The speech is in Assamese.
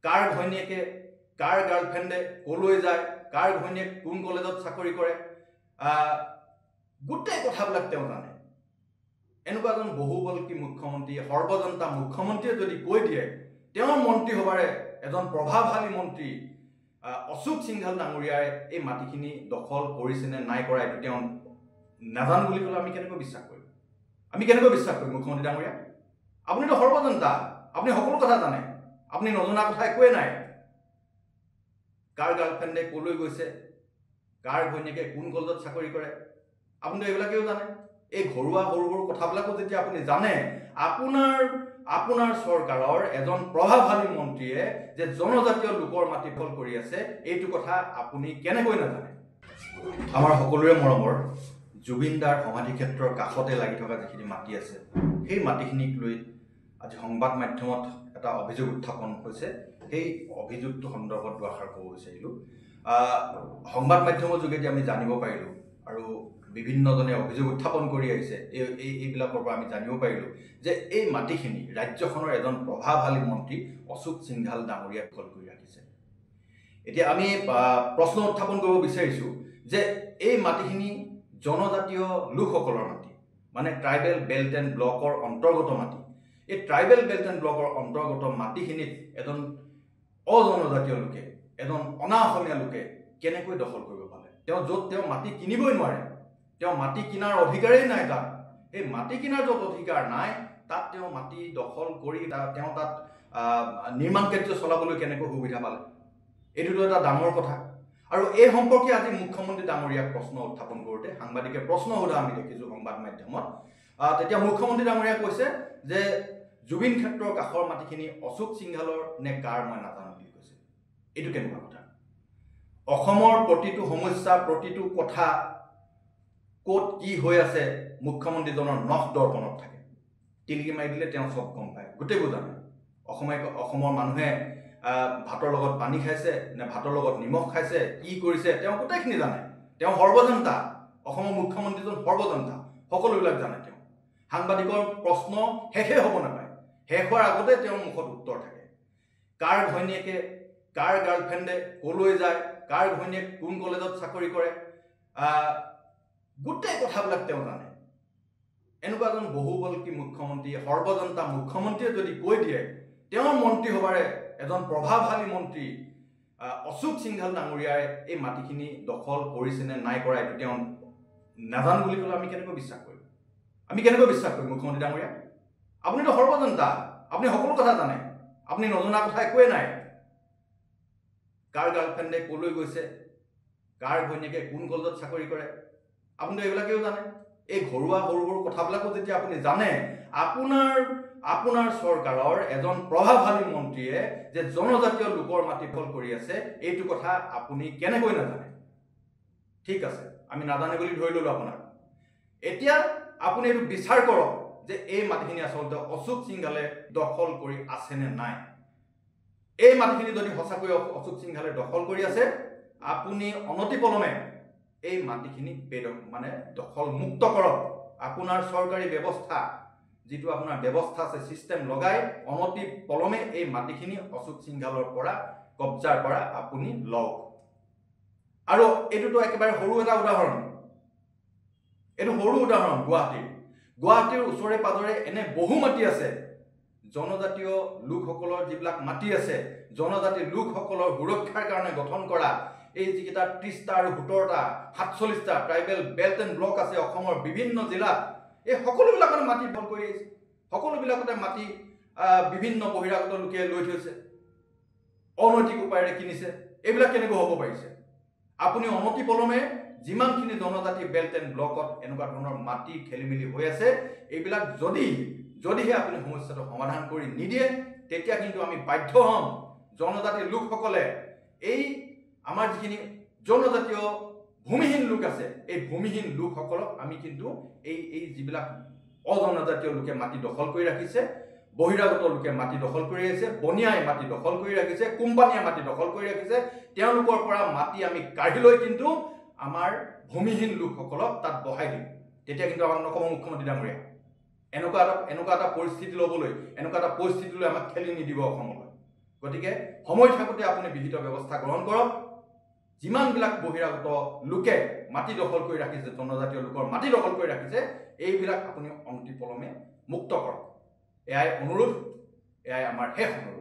কাৰ ঘৈণীয়েকে কাৰ গাৰ্লফ্ৰেণ্ডে কলৈ যায়, কাৰ ঘৈণীয়েক কোন কলেজত চাকৰি কৰে, গোটেই কথাবিলাক তেওঁ জানে। এনেকুৱা এজন বহুবল্কী মুখ্যমন্ত্ৰী, সৰ্বজনতা মুখ্যমন্ত্ৰীয়ে যদি কৈ দিয়ে তেওঁৰ মন্ত্ৰীসভাৰে এজন প্ৰভাৱশালী মন্ত্ৰী অশোক সিংঘাল ডাঙৰীয়াই এই মাটিখিনি দখল কৰিছে নে নাই কৰা এইটো তেওঁ নাজানো বুলি ক'লে আমি কেনেকৈ বিশ্বাস কৰিম? আমি কেনেকৈ বিশ্বাস কৰিম মুখ্যমন্ত্ৰী ডাঙৰীয়া? আপুনিতো সৰ্বজনতা, আপুনি সকলো কথা জানে, আপুনি নজনা কথা একোৱেই নাই। কাৰ গাৰ্লফ্ৰেণ্ডে কলৈ গৈছে, কাৰ ঘৈণীয়েকে কোন কলেজত চাকৰি কৰে, আপুনিতো এইবিলাকেও জানে। এই ঘৰুৱা সৰু সৰু কথাবিলাকো যেতিয়া আপুনি জানে, আপোনাৰ চৰকাৰৰ এজন প্ৰভাৱশালী মন্ত্ৰীয়ে যে জনজাতীয় লোকৰ মাটি দখল কৰি আছে এইটো কথা আপুনি কেনেকৈ নাজানে? আমাৰ সকলোৰে মৰমৰ জুবিন দাৰ সমাধি ক্ষেত্ৰৰ কাষতে লাগি থকা যিখিনি মাটি আছে সেই মাটিখিনিক লৈ আজি সংবাদ মাধ্যমত এটা অভিযোগ উত্থাপন হৈছে। সেই অভিযোগটো সন্দৰ্ভত দুআষাৰ ক'ব বিচাৰিলোঁ। সংবাদ মাধ্যমৰ যোগেদি আমি জানিব পাৰিলোঁ আৰু বিভিন্নজনে অভিযোগ উত্থাপন কৰি আহিছে, এইবিলাকৰ পৰা আমি জানিব পাৰিলোঁ যে এই মাটিখিনি ৰাজ্যখনৰ এজন প্ৰভাৱশালী মন্ত্ৰী অশোক সিংঘাল ডাঙৰীয়াই দখল কৰি ৰাখিছে। এতিয়া আমি প্ৰশ্ন উত্থাপন কৰিব বিচাৰিছোঁ যে এই মাটিখিনি জনজাতীয় লোকসকলৰ মাটি, মানে ট্ৰাইবেল বেল্ট এণ্ড ব্লকৰ অন্তৰ্গত মাটি। এই ট্ৰাইবেল বেল্ট এণ্ড ব্লকৰ অন্তৰ্গত মাটিখিনিত এজন অজনজাতীয় লোকে, এজন অনা অসমীয়া লোকে কেনেকৈ দখল কৰিব পাৰে? তেওঁ মাটি কিনিবই নোৱাৰে, তেওঁ মাটি কিনাৰ অধিকাৰেই নাই তাত। এই মাটি কিনাৰ য'ত অধিকাৰ নাই তাত তেওঁ মাটি দখল কৰি তেওঁ তাত নিৰ্মাণ কাৰ্য চলাবলৈ কেনেকৈ সুবিধা পালে? এইটোতো এটা ডাঙৰ কথা। আৰু এই সম্পৰ্কে আজি মুখ্যমন্ত্ৰী ডাঙৰীয়াক প্ৰশ্ন উত্থাপন কৰোঁতে সাংবাদিকে প্ৰশ্ন সোধা আমি দেখিছোঁ সংবাদ মাধ্যমত। তেতিয়া মুখ্যমন্ত্ৰী ডাঙৰীয়াই কৈছে যে জুবিন ক্ষেত্ৰৰ কাষৰ মাটিখিনি অশোক সিংঘালৰ নে কাৰ মই নাজানো বুলি কৈছে। এইটো কেনেকুৱা কথা? অসমৰ প্ৰতিটো সমস্যা, প্ৰতিটো কথা ক'ত কি হৈ আছে মুখ্যমন্ত্ৰীজনৰ নখ দৰ্পণত থাকে। টিলিকি মাৰি দিলে তেওঁ চব গম পায়, গোটেইবোৰ জানে। অসমৰ মানুহে ভাতৰ লগত পানী খাইছে নে ভাতৰ লগত নিমখ খাইছে, কি কৰিছে তেওঁ গোটেইখিনি জানে। তেওঁ সৰ্বজনতা, অসমৰ মুখ্যমন্ত্ৰীজন সৰ্বজনতা, সকলোবিলাক জানে তেওঁ। সাংবাদিকৰ প্ৰশ্ন শেষেই হ'ব নাপায়, শেষ হোৱাৰ আগতে তেওঁৰ মুখত উত্তৰ থাকে। কাৰ ঘৈণীয়েকে কাৰ গাৰ্লফ্ৰেণ্ডে কলৈ যায়, কাৰ ঘৈণীয়েক কোন কলেজত চাকৰি কৰে, গোটেই কথাবিলাক তেওঁ জানে। এনেকুৱা এজন বহুবল্কী মুখ্যমন্ত্ৰী, সৰ্বজনতা মুখ্যমন্ত্ৰীয়ে যদি কৈ দিয়ে তেওঁৰ মন্ত্ৰীসভাৰে এজন প্ৰভাৱশালী মন্ত্ৰী অশোক সিংঘাল ডাঙৰীয়াই এই মাটিখিনি দখল কৰিছে নে নাই কৰা এইটো তেওঁ নাজানো বুলি ক'লে আমি কেনেকৈ বিশ্বাস কৰিম? আমি কেনেকৈ বিশ্বাস কৰিম মুখ্যমন্ত্ৰী ডাঙৰীয়া? আপুনিতো সৰ্বজনতা, আপুনি সকলো কথা জানে, আপুনি নজনা কথা একোৱেই নাই। কাৰ গাৰ্লফ্ৰেণ্ডে কলৈ গৈছে, কাৰ ঘৈণীয়েকে কোন কলেজত চাকৰি কৰে, আপুনিতো এইবিলাকেও জানে। এই ঘৰুৱা সৰু সৰু কথাবিলাকো যেতিয়া আপুনি জানে, আপোনাৰ চৰকাৰৰ এজন প্ৰভাৱশালী মন্ত্ৰীয়ে যে জনজাতীয় লোকৰ মাটি দখল কৰি আছে এইটো কথা আপুনি কেনেকৈ নাজানে? ঠিক আছে, আমি নাজানে বুলি ধৰি ল'লোঁ আপোনাক। এতিয়া আপুনি এইটো বিচাৰ কৰক যে এই মাটিখিনি আচলতে অশোক সিংঘালে দখল কৰি আছে নে নাই। এই মাটিখিনি যদি সঁচাকৈ অশোক সিংঘালে দখল কৰি আছে, আপুনি অনতিপলমে এই মাটিখিনি দখল মুক্ত কৰক। আপোনাৰ চৰকাৰী ব্যৱস্থা, যিটো আপোনাৰ ব্যৱস্থা আছে, চিষ্টেম লগাই অনতিপলমে এই মাটিখিনি অশোক সিংঘালৰ পৰা কব্জাৰ পৰা আপুনি লওক। আৰু এইটোতো একেবাৰে সৰু এটা উদাহৰণ, এইটো সৰু উদাহৰণ। গুৱাহাটীৰ ওচৰে পাজৰে এনে বহু মাটি আছে, জনজাতীয় লোকসকলৰ যিবিলাক মাটি আছে, জনজাতি লোকসকলৰ সুৰক্ষাৰ কাৰণে গঠন কৰা এই যিকেইটা 30টা আৰু 17টা 47টা ট্ৰাইবেল বেল্ট এণ্ড ব্লক আছে অসমৰ বিভিন্ন জিলাত, এই সকলোবিলাকতে মাটি দখল কৰি আহিছে। সকলোবিলাকতে মাটি বিভিন্ন বহিৰাগত লোকে লৈ থৈছে, অনৈতিক উপায়েৰে কিনিছে। এইবিলাক কেনেকৈ হ'ব পাৰিছে? আপুনি অনতিপলমে যিমানখিনি জনজাতি বেল্ট এণ্ড ব্লকত এনেকুৱা ধৰণৰ মাটি খেলি মেলি হৈ আছে, এইবিলাক যদিহে আপুনি সমস্যাটো সমাধান কৰি নিদিয়ে, তেতিয়া কিন্তু আমি বাধ্য হ'ম জনজাতি লোকসকলে এই আমাৰ যিখিনি জনজাতীয় ভূমিহীন লোক আছে, এই ভূমিহীন লোকসকলক আমি কিন্তু এই যিবিলাক অজনজাতীয় লোকে মাটি দখল কৰি ৰাখিছে, বহিৰাগত লোকে মাটি দখল কৰি আহিছে, বনিয়াই মাটি দখল কৰি ৰাখিছে, কোম্পানীয়ে মাটি দখল কৰি ৰাখিছে, তেওঁলোকৰ পৰা মাটি আমি কাঢ়ি লৈ কিন্তু আমাৰ ভূমিহীন লোকসকলক তাত বহাই দিম। তেতিয়া কিন্তু আমাক নক'ব মুখ্যমন্ত্ৰী ডাঙৰীয়া, এনেকুৱা এটা পৰিস্থিতি ল'বলৈ, এনেকুৱা এটা পৰিস্থিতিলৈ আমাক ঠেলি নিদিব অসমলৈ। গতিকে সময় থাকোঁতে আপুনি বিহিত ব্যৱস্থা গ্ৰহণ কৰক। যিমানবিলাক বহিৰাগত লোকে মাটি দখল কৰি ৰাখিছে, জনজাতীয় লোকৰ মাটি দখল কৰি ৰাখিছে, এইবিলাক আপুনি অনতিপলমে মুক্ত কৰক। এয়াই অনুৰোধ, এয়াই আমাৰ শেষ অনুৰোধ।